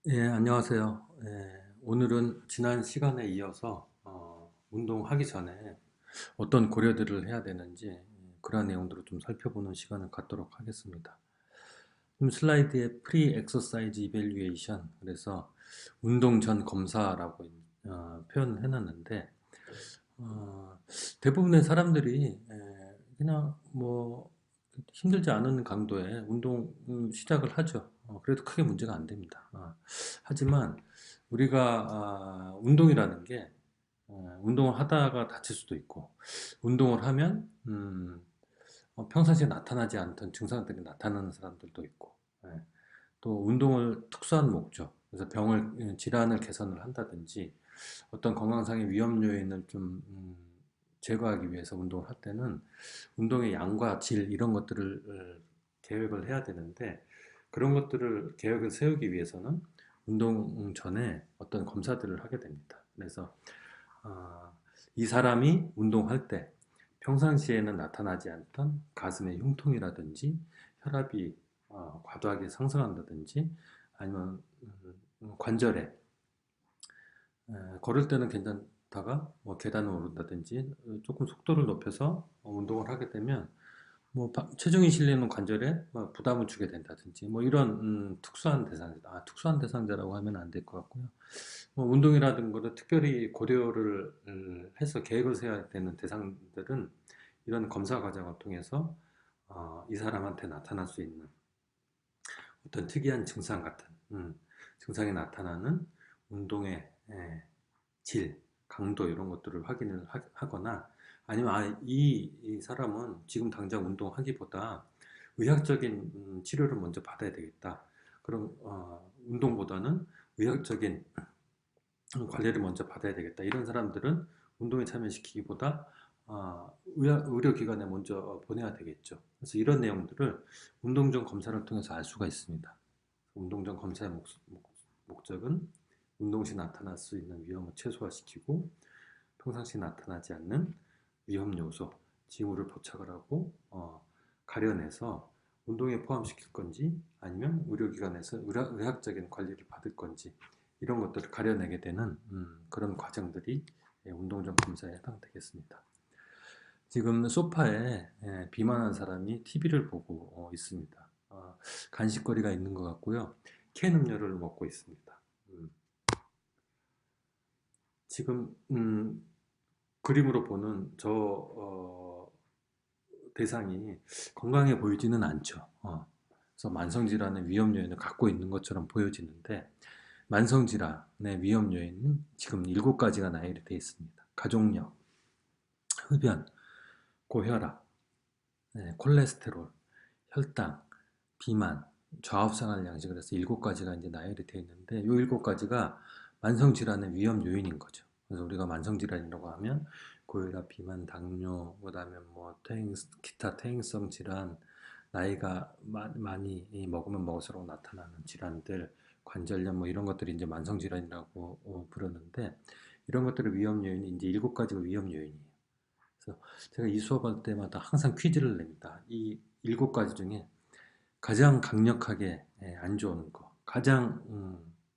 예, 안녕하세요. 오늘은 지난 시간에 이어서 운동하기 전에 어떤 고려들을 해야 되는지 그러한 내용들을 좀 살펴보는 시간을 갖도록 하겠습니다. 지금 슬라이드에 프리 엑서사이즈 이벨리에이션, 그래서 운동 전 검사라고 표현을 해놨는데, 어, 대부분의 사람들이 그냥 뭐 힘들지 않은 강도의 운동 시작을 하죠. 그래도 크게 문제가 안 됩니다. 하지만 우리가 운동이라는 게 운동을 하다가 다칠 수도 있고, 운동을 하면 평상시에 나타나지 않던 증상들이 나타나는 사람들도 있고, 또 운동을 특수한 목적, 그래서 질환을 개선을 한다든지 어떤 건강상의 위험 요인을 좀 제거하기 위해서 운동을 할 때는 운동의 양과 질 이런 것들을 계획을 해야 되는데, 그런 것들을 계획을 세우기 위해서는 운동 전에 어떤 검사들을 하게 됩니다. 그래서 어, 이 사람이 운동할 때 평상시에는 나타나지 않던 가슴의 흉통이라든지 혈압이 과도하게 상승한다든지, 아니면 관절에 걸을 때는 괜찮다가 뭐 계단을 오른다든지 조금 속도를 높여서 운동을 하게 되면 뭐 체중이 실리는 관절에 뭐 부담을 주게 된다든지, 뭐 이런 특수한 대상자, 특수한 대상자라고 하면 안 될 것 같고요. 뭐 운동이라든 거를 특별히 고려를 해서 계획을 세워야 되는 대상들은 이런 검사 과정을 통해서 이 사람한테 나타날 수 있는 어떤 특이한 증상 같은 증상이 나타나는 운동의 질, 강도 이런 것들을 확인을 하거나, 아니면 이 사람은 지금 당장 운동하기보다 의학적인 치료를 먼저 받아야 되겠다. 그럼 운동보다는 의학적인 관리를 먼저 받아야 되겠다. 이런 사람들은 운동에 참여시키기보다 의료기관에 먼저 보내야 되겠죠. 그래서 이런 내용들을 운동 전 검사를 통해서 알 수가 있습니다. 운동 전 검사의 목적은 운동 시 나타날 수 있는 위험을 최소화시키고 평상시 나타나지 않는 위험 요소, 징후를 포착을 하고 가려내서 운동에 포함시킬 건지, 아니면 의료기관에서 의학적인 관리를 받을 건지, 이런 것들을 가려내게 되는 그런 과정들이 운동 전 검사에 해당되겠습니다. 지금 소파에 비만한 사람이 TV를 보고 있습니다. 간식거리가 있는 것 같고요. 캔 음료를 먹고 있습니다. 지금 그림으로 보는 대상이 건강해 보이지는 않죠. 그래서 만성질환의 위험 요인을 갖고 있는 것처럼 보여지는데, 만성질환의 위험 요인은 지금 7가지가 나열이 되어 있습니다. 가족력, 흡연, 고혈압, 콜레스테롤, 혈당, 비만, 좌우생활 양식, 그래서 7가지가 이제 나열이 되어 있는데, 이 7가지가 만성질환의 위험 요인인 거죠. 그래서 우리가 만성질환이라고 하면 고혈압, 비만, 당뇨, 그다음에 뭐 기타 퇴행성 질환, 나이가 많이 먹으면 먹을수록 나타나는 질환들, 관절염 뭐 이런 것들이 이제 만성질환이라고 부르는데, 이런 것들의 위험 요인이 이제 7가지가 위험 요인이에요. 그래서 제가 이 수업할 때마다 항상 퀴즈를 냅니다. 이 7가지 중에 가장 강력하게 안 좋은 거, 가장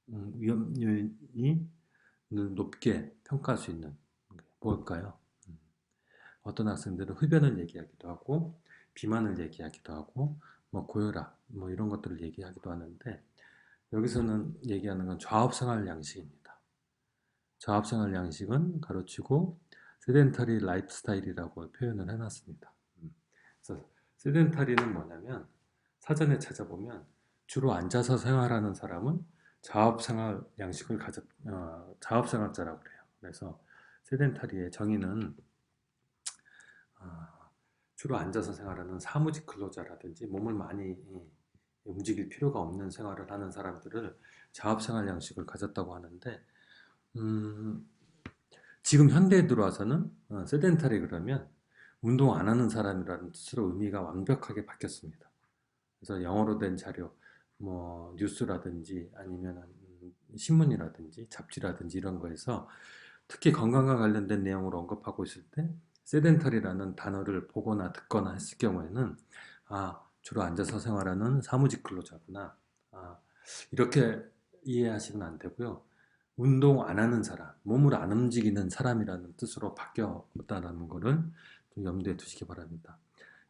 위험 요인이 높게 평가할 수 있는 게 뭘까요? 음, 어떤 학생들은 흡연을 얘기하기도 하고, 비만을 얘기하기도 하고, 뭐 고혈압, 뭐 이런 것들을 얘기하기도 하는데, 여기서는 얘기하는 건 좌업생활 양식입니다. 좌업생활 양식은 가로치고 세덴터리 라이프 스타일이라고 표현을 해놨습니다. 그래서 세덴타리는 뭐냐면, 사전에 찾아보면 주로 앉아서 생활하는 사람은 자업생활자라고 그래요. 그래서 세덴타리의 정의는 어, 주로 앉아서 생활하는 사무직 근로자라든지 몸을 많이 움직일 필요가 없는 생활을 하는 사람들을 자업생활 양식을 가졌다고 하는데, 음, 지금 현대에 들어와서는 세덴타리 그러면 운동 안 하는 사람이라는 뜻으로 의미가 완벽하게 바뀌었습니다. 그래서 영어로 된 자료, 뭐 뉴스라든지 아니면 신문이라든지 잡지라든지 이런 거에서 특히 건강과 관련된 내용을 언급하고 있을 때 세덴터리라는 단어를 보거나 듣거나 했을 경우에는, 주로 앉아서 생활하는 사무직 근로자구나, 이렇게 이해하시면 안 되고요. 운동 안 하는 사람, 몸을 안 움직이는 사람이라는 뜻으로 바뀌었다는 거를 좀 염두에 두시기 바랍니다.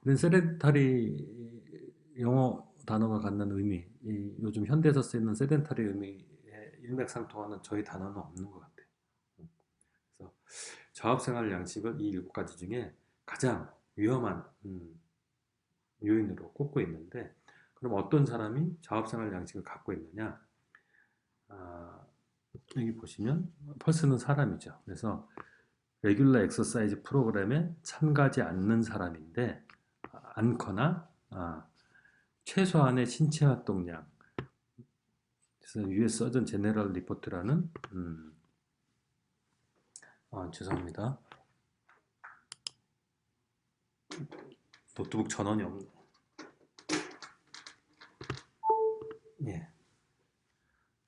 이런 세덴타리 영어 단어가 갖는 의미, 요즘 현대에서 쓰이는 세덴타리 의미에 일맥상통하는 저희 단어는 없는 것 같아요. 그래서 자업생활 양식을 이 7가지 중에 가장 위험한 요인으로 꼽고 있는데, 그럼 어떤 사람이 자업생활 양식을 갖고 있느냐? 아, 여기 보시면 펄스는 사람이죠. 그래서 레귤러 엑서사이즈 프로그램에 참가하지 않는 사람인데, 않거나 최소한의 신체 활동량, 그래서 US 서전 제네럴 리포트라는 죄송합니다. 노트북 전원이 없네. 예.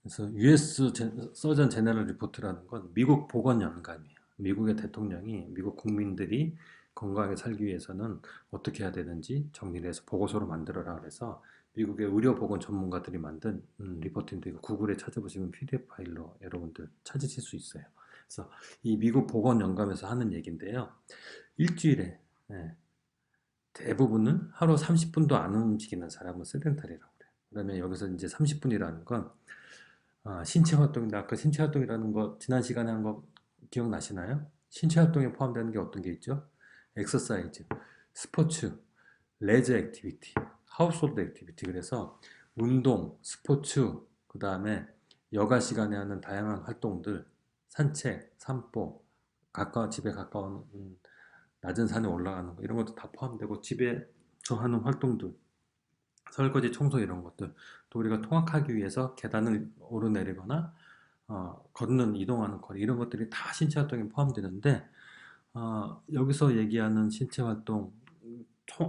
그래서 US 서전 제너럴 리포트라는 건 미국 보건연감이에요. 미국의 대통령이 미국 국민들이 건강하게 살기 위해서는 어떻게 해야 되는지 정리를 해서 보고서로 만들어라 그래서 미국의 의료보건 전문가들이 만든 리포트인데, 이거 구글에 찾아보시면 PDF 파일로 여러분들 찾으실 수 있어요. 그래서 이 미국 보건연감에서 하는 얘기인데요. 일주일에 대부분은 하루 30분도 안 움직이는 사람은 세덴타리라고 그래요. 그러면 여기서 이제 30분이라는 건 신체 활동인데, 아까 신체 활동이라는 거 지난 시간에 한 거 기억나시나요? 신체 활동에 포함되는 게 어떤 게 있죠? 엑서사이즈, 스포츠, 레저 액티비티, 하우스홀드 액티비티. 그래서 운동, 스포츠, 그 다음에 여가 시간에 하는 다양한 활동들, 산책, 산보, 집에 가까운 낮은 산에 올라가는 거, 이런 것도 다 포함되고, 집에서 하는 활동들, 설거지, 청소 이런 것들, 또 우리가 통학하기 위해서 계단을 오르내리거나 걷는 이동하는 거리, 이런 것들이 다 신체 활동에 포함되는데, 여기서 얘기하는 신체 활동,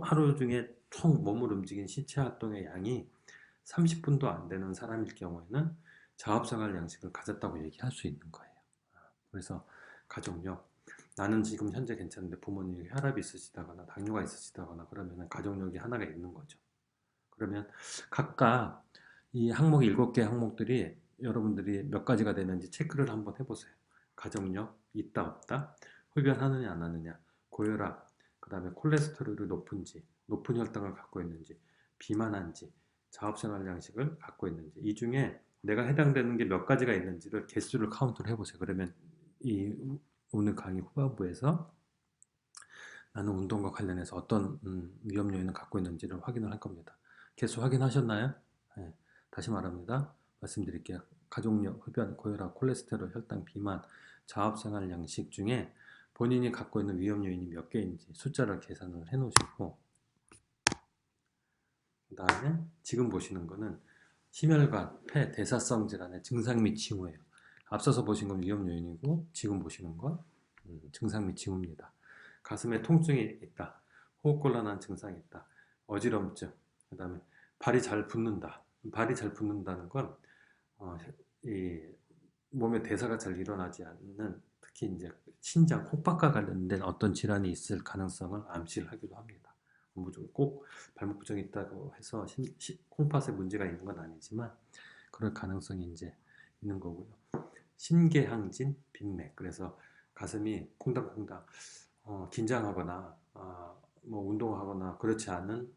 하루 중에 총 몸을 움직인 신체 활동의 양이 30분도 안 되는 사람일 경우에는 자업생활 양식을 가졌다고 얘기할 수 있는 거예요. 그래서 가족력, 나는 지금 현재 괜찮은데 부모님이 혈압이 있으시다거나 당뇨가 있으시다거나 그러면 가족력이 하나가 있는 거죠. 그러면 각각 이 항목 7개 항목들이 여러분들이 몇 가지가 되는지 체크를 한번 해보세요. 가족력, 있다 없다, 흡연하느냐 안 하느냐, 고혈압, 그 다음에 콜레스테롤이 높은지, 높은 혈당을 갖고 있는지, 비만한지, 자업생활 양식을 갖고 있는지, 이 중에 내가 해당되는 게 몇 가지가 있는지를 개수를 카운트를 해보세요. 그러면 이 오늘 강의 후반부에서 나는 운동과 관련해서 어떤 위험 요인을 갖고 있는지를 확인을 할 겁니다. 개수 확인하셨나요? 네, 다시 말합니다. 말씀드릴게요. 가족력, 흡연, 고혈압, 콜레스테롤, 혈당, 비만, 자업생활 양식 중에 본인이 갖고 있는 위험 요인이 몇 개인지 숫자를 계산을 해 놓으시고, 그 다음에 지금 보시는 거는 심혈관, 폐, 대사성 질환의 증상 및 징후예요. 앞서서 보신 건 위험 요인이고 지금 보시는 건 증상 및 징후입니다. 가슴에 통증이 있다, 호흡곤란한 증상이 있다, 어지럼증, 그 다음에 발이 잘 붓는다. 발이 잘 붓는다는 건 이 몸의 대사가 잘 일어나지 않는, 특히 이제 신장, 콩팥과 관련된 어떤 질환이 있을 가능성을 암시를 하기도 합니다. 무조건 꼭 발목 부종이 있다고 해서 콩팥에 문제가 있는 건 아니지만 그럴 가능성이 이제 있는 거고요. 심계항진, 빈맥. 그래서 가슴이 콩닥콩닥 긴장하거나 뭐 운동하거나 그렇지 않은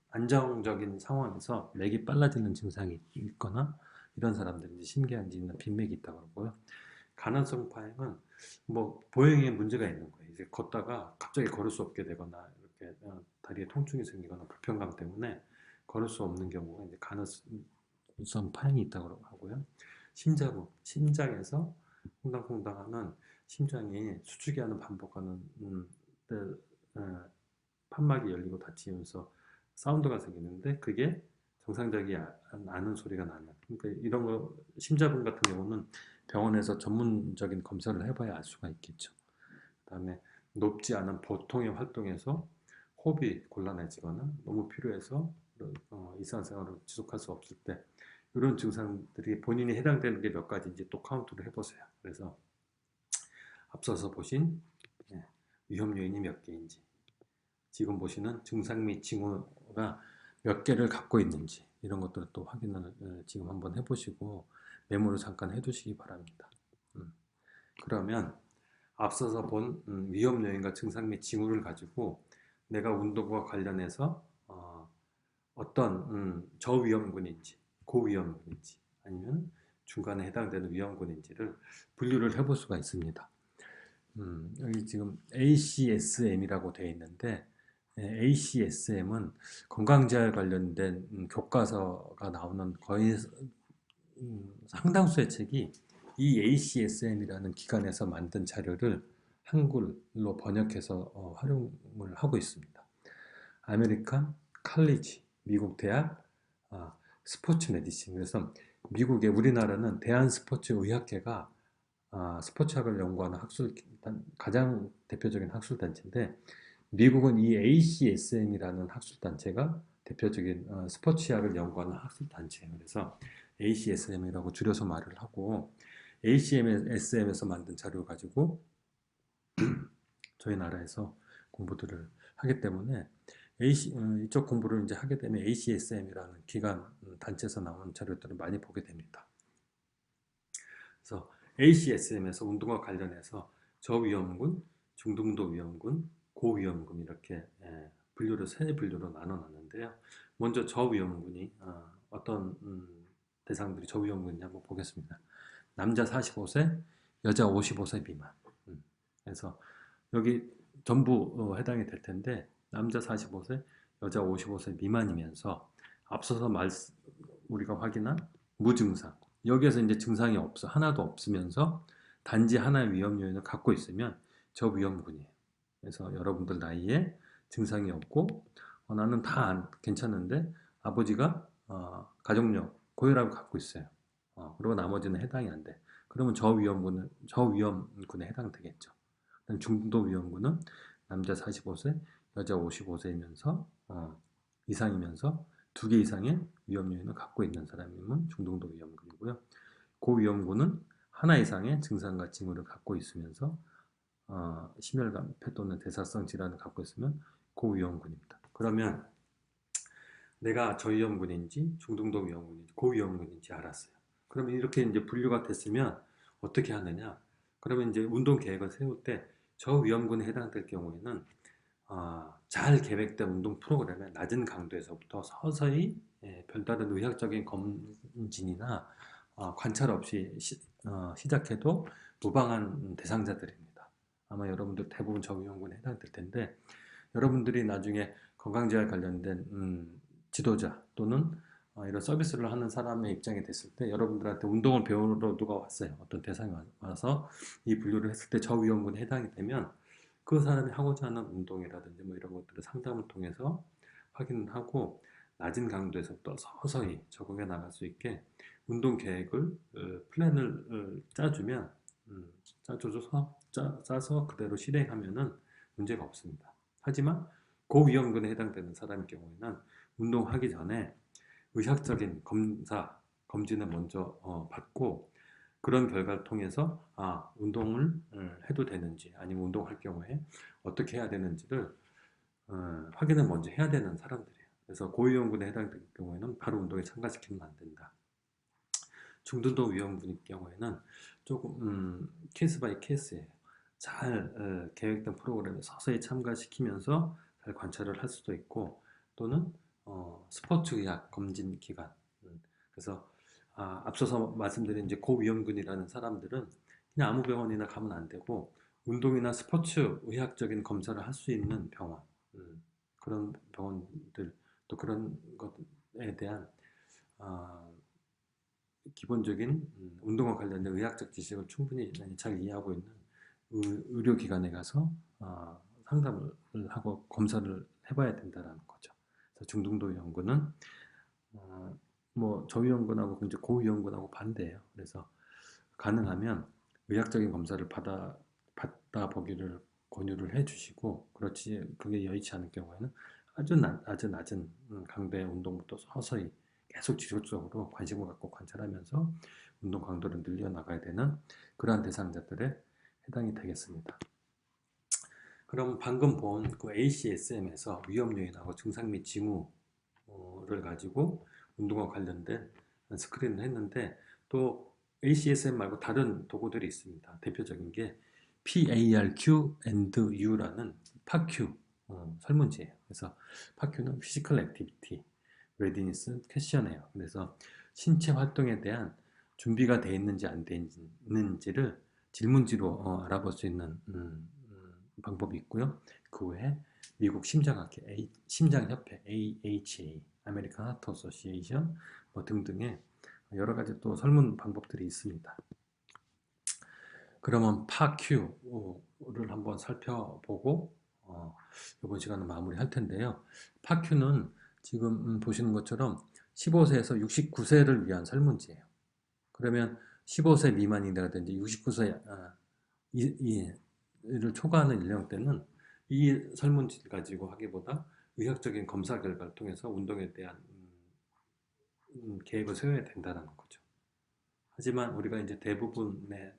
안정적인 상황에서 맥이 빨라지는 증상이 있거나 이런 사람들이 이제 심계항진이나 빈맥이 있다고 그러고요. 간헐성 파행은 뭐 보행에 문제가 있는 거예요. 이제 걷다가 갑자기 걸을 수 없게 되거나 이렇게 다리에 통증이 생기거나 불편감 때문에 걸을 수 없는 경우가 이제 간헐성 파행이 있다고 하고요. 심자부, 심장에서 콩당콩당하는, 심장이 수축이 하는 반복하는 때 판막이 열리고 닫히면서 사운드가 생기는데 그게 정상적이 않은 소리가 나는, 그러니까 이런 거 심자분 같은 경우는 병원에서 전문적인 검사를 해봐야 알 수가 있겠죠. 그다음에 높지 않은 보통의 활동에서 호흡이 곤란해지거나 너무 필요해서 일상생활을 지속할 수 없을 때, 이런 증상들이 본인이 해당되는 게 몇 가지인지 또 카운트를 해보세요. 그래서 앞서서 보신 위험 요인이 몇 개인지, 지금 보시는 증상 및 징후가 몇 개를 갖고 있는지 이런 것들을 또 확인을 지금 한번 해보시고 메모를 잠깐 해두시기 바랍니다. 그러면 앞서서 본 위험 요인과 증상 및 징후를 가지고 내가 운동과 관련해서 어떤 저위험군인지 고위험군인지 아니면 중간에 해당되는 위험군인지를 분류를 해볼 수가 있습니다. 여기 지금 ACSM이라고 되어 있는데 ACSM은 건강재활 관련된 교과서가 나오는 거의 상당수의 책이 이 ACSM이라는 기관에서 만든 자료를 한글로 번역해서 활용을 하고 있습니다. 아메리칸 칼리지, 미국 대학 스포츠 메디신. 그래서 미국의 우리나라는 대한스포츠의학회가 스포츠학을 연구하는 가장 대표적인 학술단체인데 미국은 이 ACSM이라는 학술단체가 대표적인 스포츠학을 연구하는 학술단체예요. 그래서 ACSM이라고 줄여서 말을 하고 ACSM에서 만든 자료를 가지고 저희 나라에서 공부들을 하기 때문에 이쪽 공부를 이제 하게 되면 ACSM이라는 기관 단체에서 나온 자료들을 많이 보게 됩니다. 그래서 ACSM에서 운동과 관련해서 저위험군, 중등도 위험군, 고위험군 이렇게 세 분류로 나눠놨는데요. 먼저 저위험군이 어떤 대상들이 저위험군인지 한번 보겠습니다. 남자 45세, 여자 55세 미만. 그래서 여기 전부 해당이 될 텐데 남자 45세, 여자 55세 미만이면서 앞서서 우리가 확인한 무증상 여기에서 이제 증상이 하나도 없으면서 단지 하나의 위험 요인을 갖고 있으면 저위험군이에요. 그래서 여러분들 나이에 증상이 없고 나는 다 괜찮은데 아버지가 가족력 고혈압을 갖고 있어요. 그리고 나머지는 해당이 안 돼. 그러면 저위험군에 해당되겠죠. 중도 위험군은 남자 45세, 여자 55세이면서 이상이면서 2개 이상의 위험 요인을 갖고 있는 사람이면 중등도 위험군이고요. 고위험군은 하나 이상의 증상과 징후를 갖고 있으면서 심혈관, 폐 또는 대사성 질환을 갖고 있으면 고위험군입니다. 그러면 내가 저위험군인지 중등도 위험군인지 고위험군인지 알았어요. 그러면 이렇게 이제 분류가 됐으면 어떻게 하느냐? 그러면 이제 운동 계획을 세울 때 저위험군에 해당될 경우에는 잘 계획된 운동 프로그램에 낮은 강도에서부터 서서히 별다른 의학적인 검진이나 관찰 없이 시작해도 무방한 대상자들입니다. 아마 여러분들 대부분 저위험군에 해당될 텐데 여러분들이 나중에 건강재활 관련된 지도자 또는 이런 서비스를 하는 사람의 입장이 됐을 때 여러분들한테 운동을 배우러 누가 왔어요. 어떤 대상이 와서 이 분류를 했을 때 저위험군에 해당이 되면 그 사람이 하고자 하는 운동이라든지 뭐 이런 것들을 상담을 통해서 확인을 하고 낮은 강도에서부터 서서히 적응해 나갈 수 있게 운동 계획을 플랜을 짜주면 짜서 그대로 실행하면은 문제가 없습니다. 하지만 고위험군에 해당되는 사람의 경우에는 운동하기 전에 의학적인 검진을 먼저 받고 그런 결과를 통해서 운동을 해도 되는지 아니면 운동할 경우에 어떻게 해야 되는지를 확인을 먼저 해야 되는 사람들이에요. 그래서 고위험군에 해당될 경우에는 바로 운동에 참가시키면 안 된다. 중등도 위험군일 경우에는 조금 케이스 바이 케이스예요. 잘 계획된 프로그램에 서서히 참가시키면서 잘 관찰을 할 수도 있고 또는 스포츠의학 검진 기관 그래서 앞서서 말씀드린 이제 고위험군이라는 사람들은 그냥 아무 병원이나 가면 안 되고 운동이나 스포츠 의학적인 검사를 할 수 있는 병원 그런 병원들 또 그런 것에 대한 기본적인 운동과 관련된 의학적 지식을 충분히 잘 이해하고 있는 의료기관에 가서 상담을 하고 검사를 해봐야 된다는 거죠. 그래서 중등도 위험군은 뭐 저위험군하고 이제 고위험군하고 반대예요. 그래서 가능하면 의학적인 검사를 받아 보기를 권유를 해주시고 그렇지 그게 여의치 않을 경우에는 아주 낮은 강도의 운동부터 서서히 계속 지속적으로 관심을 갖고 관찰하면서 운동 강도를 늘려나가야 되는 그러한 대상자들에 해당이 되겠습니다. 그럼 방금 본 그 ACSM에서 위험 요인하고 증상 및 징후 를 가지고 운동과 관련된 스크린을 했는데 또 ACSM 말고 다른 도구들이 있습니다. 대표적인 게 PARQ and U라는 파큐 설문지예요. 그래서 파큐는 피지컬 액티비티, 레디니스 퀘스천이에요. 그래서 신체 활동에 대한 준비가 돼 있는지 안 돼 있는지를 질문지로 알아볼 수 있는 방법이 있고요. 그 외에 미국 심장학회, 심장협회, AHA, 아메리칸 하트 어소시에이션 뭐 등등의 여러 가지 또 설문 방법들이 있습니다. 그러면 파큐를 한번 살펴보고 이번 시간은 마무리할 텐데요. 파큐는 지금 보시는 것처럼 15세에서 69세를 위한 설문지예요. 그러면 15세 미만이라든지 69세 를 초과하는 연령대는 이 설문지를 가지고 하기보다 의학적인 검사 결과를 통해서 운동에 대한 계획을 세워야 된다는 거죠. 하지만 우리가 이제 대부분의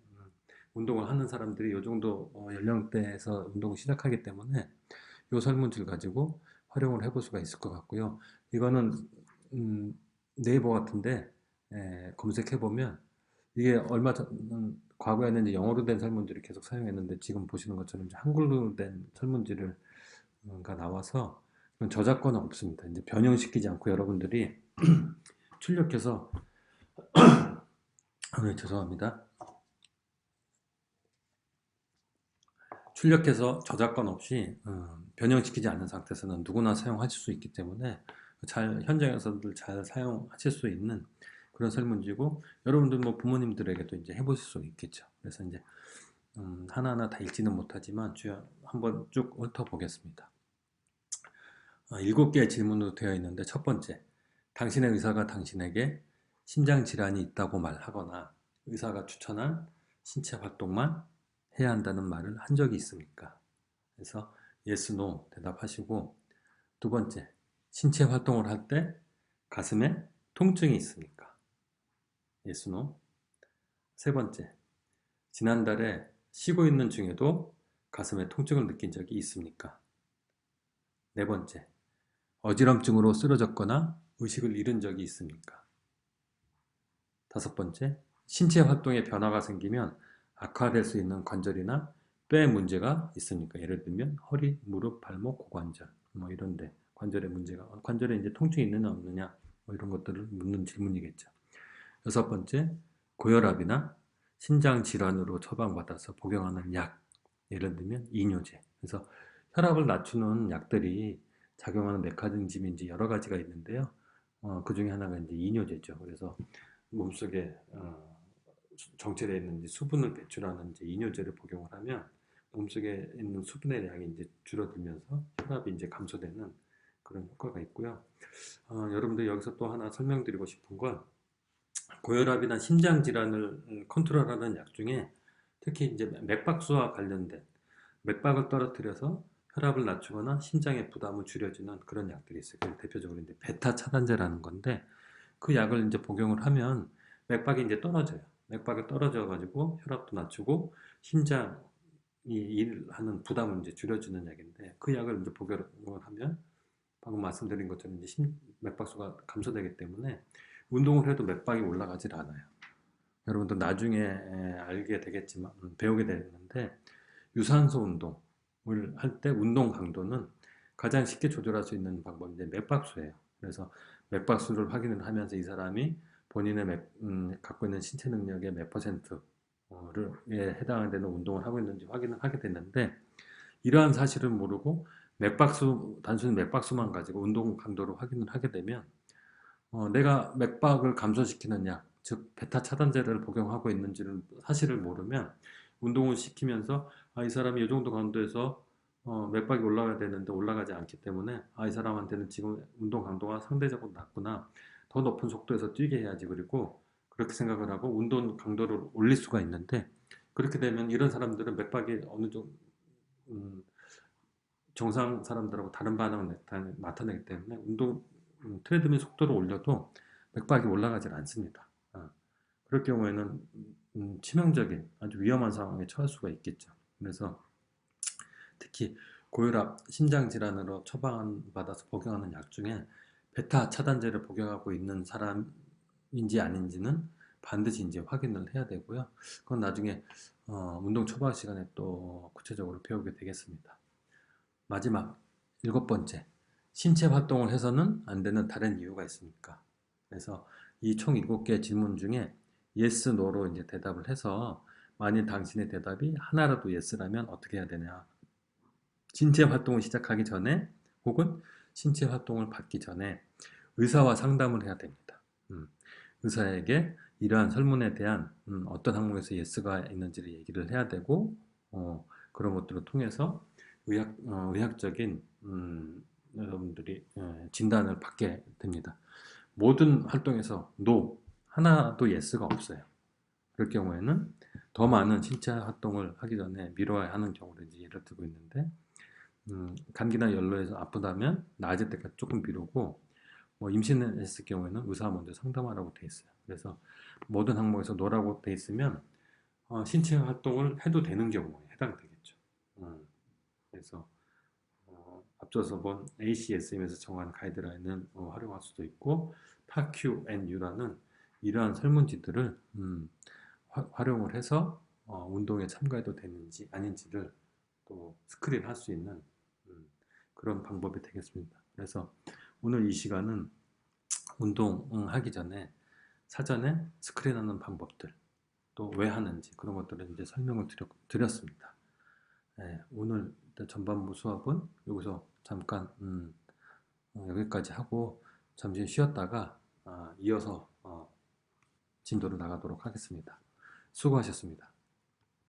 운동을 하는 사람들이 이 정도 연령대에서 운동을 시작하기 때문에 이 설문지를 가지고 활용을 해볼 수가 있을 것 같고요. 이거는 네이버 같은데 검색해보면 이게 얼마 전 과거에는 이제 영어로 된 설문지를 계속 사용했는데 지금 보시는 것처럼 이제 한글로 된 설문지를 가 나와서 저작권은 없습니다. 이제 변형시키지 않고 여러분들이 출력해서 죄송합니다. 출력해서 저작권 없이 변형시키지 않는 상태에서는 누구나 사용하실 수 있기 때문에 현장에서들 잘 사용하실 수 있는 그런 설문지고 여러분들 뭐 부모님들에게도 이제 해보실 수 있겠죠. 그래서 이제 하나하나 다 읽지는 못하지만 주요 한번 쭉 훑어보겠습니다. 7개의 질문으로 되어 있는데 첫 번째, 당신의 의사가 당신에게 심장질환이 있다고 말하거나 의사가 추천한 신체 활동만 해야 한다는 말을 한 적이 있습니까? 그래서 yes, no 대답하시고 두 번째, 신체 활동을 할 때 가슴에 통증이 있습니까? yes, no. 세 번째, 지난달에 쉬고 있는 중에도 가슴에 통증을 느낀 적이 있습니까? 네 번째, 어지럼증으로 쓰러졌거나 의식을 잃은 적이 있습니까? 다섯 번째, 신체 활동에 변화가 생기면 악화될 수 있는 관절이나 뼈에 문제가 있습니까? 예를 들면 허리, 무릎, 발목, 고관절 뭐 이런데 관절에 이제 통증이 있느냐 없느냐 뭐 이런 것들을 묻는 질문이겠죠. 여섯 번째, 고혈압이나 신장 질환으로 처방받아서 복용하는 약, 예를 들면 이뇨제. 그래서 혈압을 낮추는 약들이 작용하는 메커니즘인지 여러 가지가 있는데요. 그 중에 하나가 이제 이뇨제죠. 그래서 몸속에 정체되어 있는 이제 수분을 배출하는 이제 이뇨제를 복용을 하면 몸속에 있는 수분의 양이 이제 줄어들면서 혈압이 이제 감소되는 그런 효과가 있고요. 여러분들 여기서 또 하나 설명드리고 싶은 건 고혈압이나 심장 질환을 컨트롤하는 약 중에 특히 이제 맥박수와 관련된 맥박을 떨어뜨려서 혈압을 낮추거나 심장의 부담을 줄여주는 그런 약들이 있어요. 대표적으로 이제 베타 차단제라는 건데 그 약을 이제 복용을 하면 맥박이 이제 떨어져요. 맥박이 떨어져 가지고 혈압도 낮추고 심장이 일하는 부담을 이제 줄여주는 약인데 그 약을 이제 복용을 하면 방금 말씀드린 것처럼 이제 맥박수가 감소되기 때문에 운동을 해도 맥박이 올라가질 않아요. 여러분들 나중에 알게 되겠지만 배우게 되는데 유산소 운동을 할 때 운동 강도는 가장 쉽게 조절할 수 있는 방법이 이제 맥박수예요. 그래서 맥박수를 확인을 하면서 이 사람이 본인의 갖고 있는 신체 능력의 몇 퍼센트를 해당되는 운동을 하고 있는지 확인을 하게 되는데 이러한 사실을 모르고 단순히 맥박수만 가지고 운동 강도를 확인을 하게 되면 내가 맥박을 감소시키는 약, 즉 베타 차단제를 복용하고 있는지를 사실을 모르면 운동을 시키면서 이 사람이 이 정도 강도에서 맥박이 올라가야 되는데 올라가지 않기 때문에 이 사람한테는 지금 운동 강도가 상대적으로 낮구나. 더 높은 속도에서 뛰게 해야지. 그리고 그렇게 생각을 하고 운동 강도를 올릴 수가 있는데 그렇게 되면 이런 사람들은 맥박이 어느 정도 정상 사람들하고 다른 반응을 나타내기 때문에 트레드밀 속도를 올려도 맥박이 올라가질 않습니다. 그럴 경우에는 치명적인 아주 위험한 상황에 처할 수가 있겠죠. 그래서 특히 고혈압, 심장질환으로 처방받아서 복용하는 약 중에 베타 차단제를 복용하고 있는 사람인지 아닌지는 반드시 이제 확인을 해야 되고요. 그건 나중에 운동 초반 시간에 또 구체적으로 배우게 되겠습니다. 마지막 일곱 번째, 신체 활동을 해서는 안 되는 다른 이유가 있습니까? 그래서 이 총 일곱 개의 질문 중에 yes, no로 이제 대답을 해서 만일 당신의 대답이 하나라도 yes라면 어떻게 해야 되냐? 신체 활동을 시작하기 전에 혹은 신체 활동을 받기 전에 의사와 상담을 해야 됩니다. 의사에게 이러한 설문에 대한 어떤 항목에서 예스가 있는지를 얘기를 해야 되고 그런 것들을 통해서 의학적인 여러분들이 진단을 받게 됩니다. 모든 활동에서 no, 하나도 예스가 없어요. 그럴 경우에는 더 많은 신체 활동을 하기 전에 미뤄야 하는 경우를 이제 예를 들고 있는데 감기나 열로에서 아프다면 나아질 때까지 조금 미루고 뭐 임신했을 경우에는 의사와 먼저 상담하라고 돼 있어요. 그래서 모든 항목에서 노라고 돼 있으면 신체 활동을 해도 되는 경우에 해당되겠죠. 그래서 앞서서 본 ACSM에서 정한 가이드라인을 활용할 수도 있고 PAQ-NU라는 이러한 설문지들을 활용을 해서 운동에 참가해도 되는지 아닌지를 또 스크린할 수 있는 그런 방법이 되겠습니다. 그래서 오늘 이 시간은 운동하기 전에 사전에 스크린하는 방법들, 또 왜 하는지 그런 것들을 이제 설명을 드렸습니다. 네, 오늘 전반부 수업은 여기서 잠깐 여기까지 하고 잠시 쉬었다가 이어서 진도로 나가도록 하겠습니다. 수고하셨습니다.